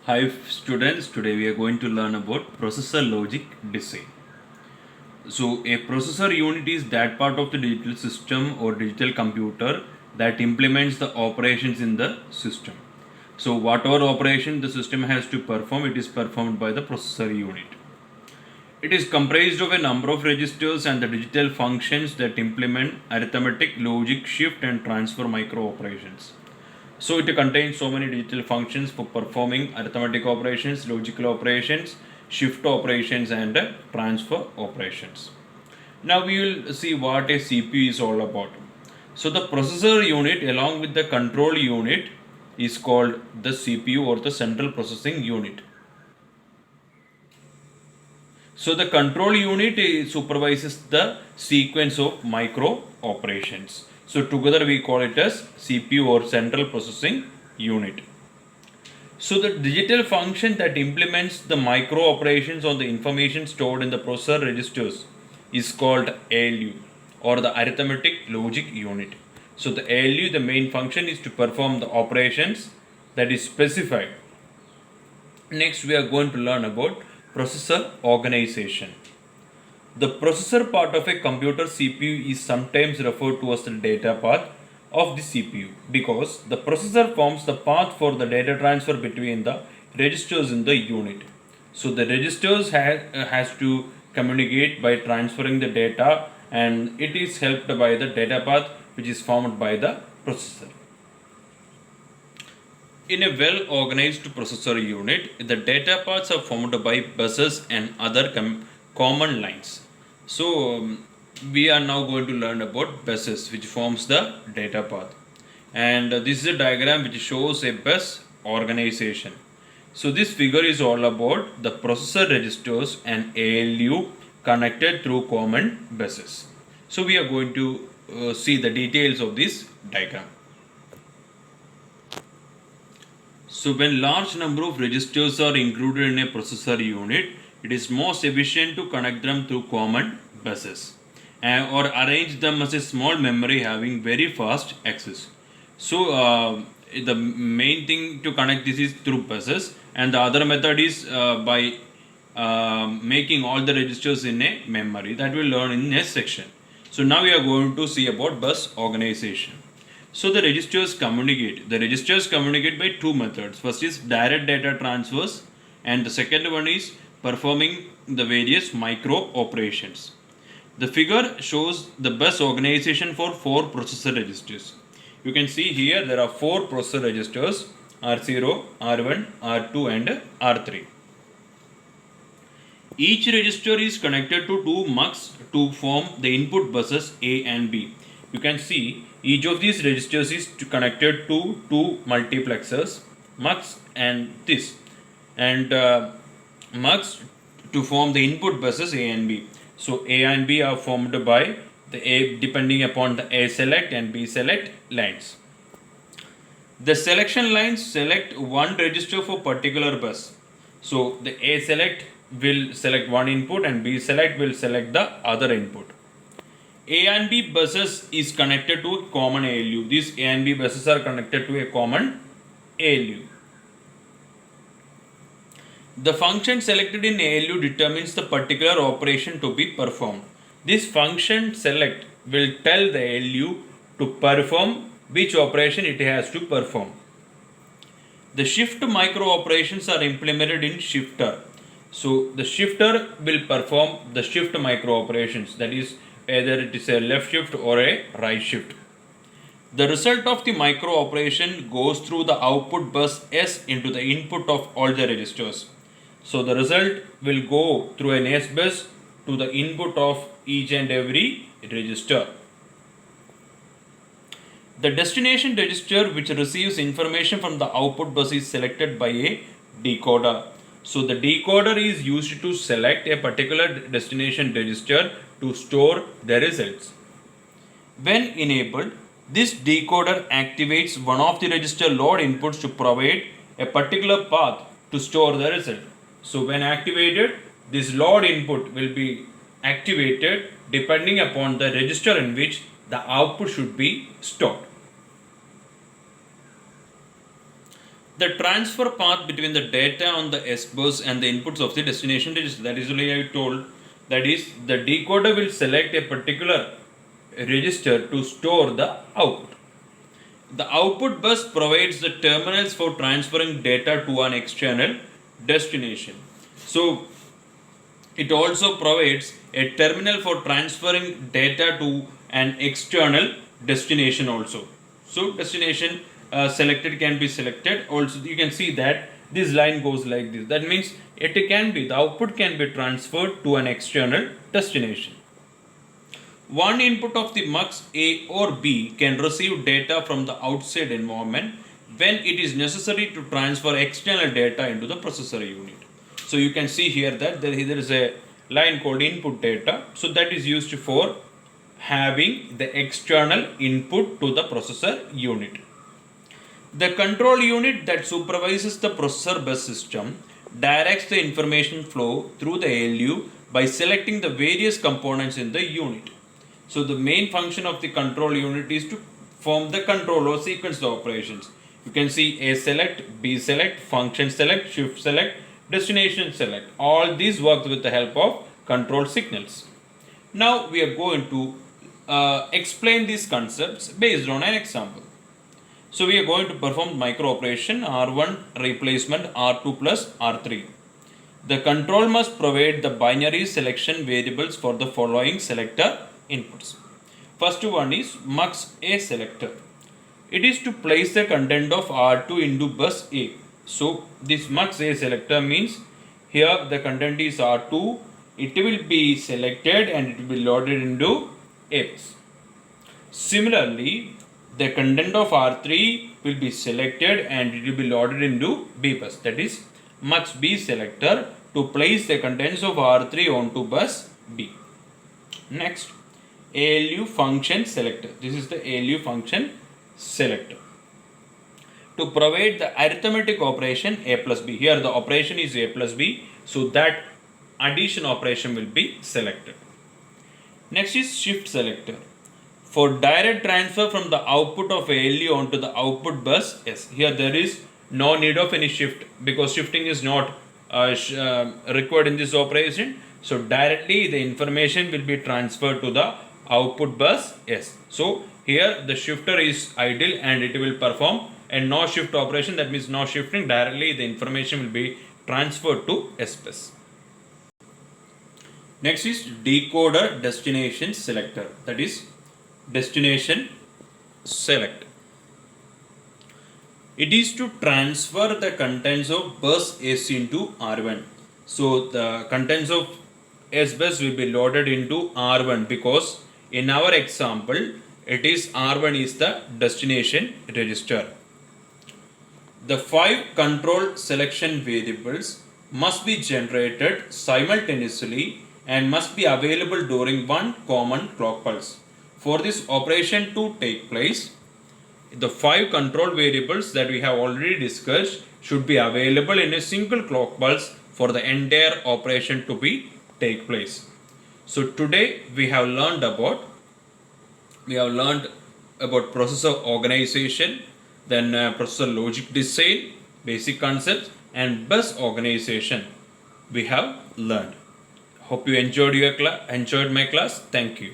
Hi students, today we are going to learn about processor logic design. So a processor unit is that part of the digital system or digital computer that implements the operations in the system. So whatever operation the system has to perform, it is performed by the processor unit. It is comprised of a number of registers and the digital functions that implement arithmetic, logic, shift and transfer micro operations. So it contains so many digital functions for performing arithmetic operations, logical operations, shift operations and transfer operations. Now we will see what a CPU is all about. So the processor unit along with the control unit is called the CPU or the central processing unit. So the control unit supervises the sequence of micro operations. So together we call it as CPU or central processing unit. So the digital function that implements the micro operations on the information stored in the processor registers is called ALU or the arithmetic logic unit. So the ALU, the main function is to perform the operations that is specified. Next we are going to learn about processor organization. The processor part of a computer CPU is sometimes referred to as the data path of the CPU because the processor forms the path for the data transfer between the registers in the unit. So the registers has to communicate by transferring the data and it is helped by the data path which is formed by the processor. In a well organized processor unit, the data paths are formed by buses and other common lines. So, we are now going to learn about buses which forms the data path. And this is a diagram which shows a bus organization. So, this figure is all about the processor registers and ALU connected through common buses. So, we are going to see the details of this diagram. So when large number of registers are included in a processor unit, it is most efficient to connect them through common buses or arrange them as a small memory having very fast access. So the main thing to connect this is through buses and the other method is by making all the registers in a memory that we'll learn in next section. So now we are going to see about bus organization. So the registers communicate. The registers communicate by two methods. First is direct data transfers, and the second one is performing the various micro operations. The figure shows the bus organization for four processor registers. You can see here there are four processor registers R0, R1, R2, and R3. Each register is connected to two mux to form the input buses A and B. You can see each of these registers is connected to two multiplexers, mux and this, and mux to form the input buses A and B. So A and B are formed by the A depending upon the A select and B select lines. The selection lines select one register for particular bus. So the A select will select one input and B select will select the other input. A and B buses is connected to a common ALU. These A and B buses are connected to a common ALU. The function selected in ALU determines the particular operation to be performed. This function select will tell the ALU to perform which operation it has to perform. The shift micro operations are implemented in shifter. So the shifter will perform the shift micro operations, that is either it is a left shift or a right shift. The result of the micro operation goes through the output bus S into the input of all the registers. So the result will go through an S bus to the input of each and every register. The destination register which receives information from the output bus is selected by a decoder. So the decoder is used to select a particular destination register to store the results. When enabled, this decoder activates one of the register load inputs to provide a particular path to store the result. So when activated, this load input will be activated depending upon the register in which the output should be stored. The transfer path between the data on the S bus and the inputs of the destination register. That is only I told. That is, the decoder will select a particular register to store the output. The output bus provides the terminals for transferring data to an external destination. So, it also provides a terminal for transferring data to an external destination also. So, destination selected can be selected. Also, you can see that this line goes like this. That means the output can be transferred to an external destination. One input of the mux A or B can receive data from the outside environment when it is necessary to transfer external data into the processor unit. So you can see here that there is a line called input data. So that is used for having the external input to the processor unit. The control unit that supervises the processor bus system directs the information flow through the ALU by selecting the various components in the unit. So the main function of the control unit is to form the control or sequence of operations. You can see A select, B select, function select, shift select, destination select. All these work with the help of control signals. Now we are going to explain these concepts based on an example. So we are going to perform micro operation R1 replacement R2 plus R3. The control must provide the binary selection variables for the following selector inputs. First one is mux A selector. It is to place the content of R2 into bus A. So this mux A selector means here the content is R2. It will be selected and it will be loaded into A bus. Similarly, the content of R3 will be selected and it will be loaded into B bus. That is mux B selector to place the contents of R3 onto bus B. Next, ALU function selector. This is the ALU function selector. To provide the arithmetic operation A plus B. Here the operation is A plus B. So that addition operation will be selected. Next is shift selector. For direct transfer from the output of ALU onto the output bus S. Here there is no need of any shift because shifting is not required in this operation. So directly the information will be transferred to the output bus S. So here the shifter is idle and it will perform a no shift operation. That means no shifting. Directly the information will be transferred to S bus. Next is decoder destination selector. That is destination select. It is to transfer the contents of bus S into R1. So the contents of S bus will be loaded into R1 because in our example it is R1 is the destination register. The 5 control selection variables must be generated simultaneously and must be available during one common clock pulse. For this operation to take place, the 5 control variables that we have already discussed should be available in a single clock pulse for the entire operation to be take place. So today we have learned about processor organization, then processor logic design, basic concepts, and bus organization we have learned. Hope you enjoyed my class. Thank you.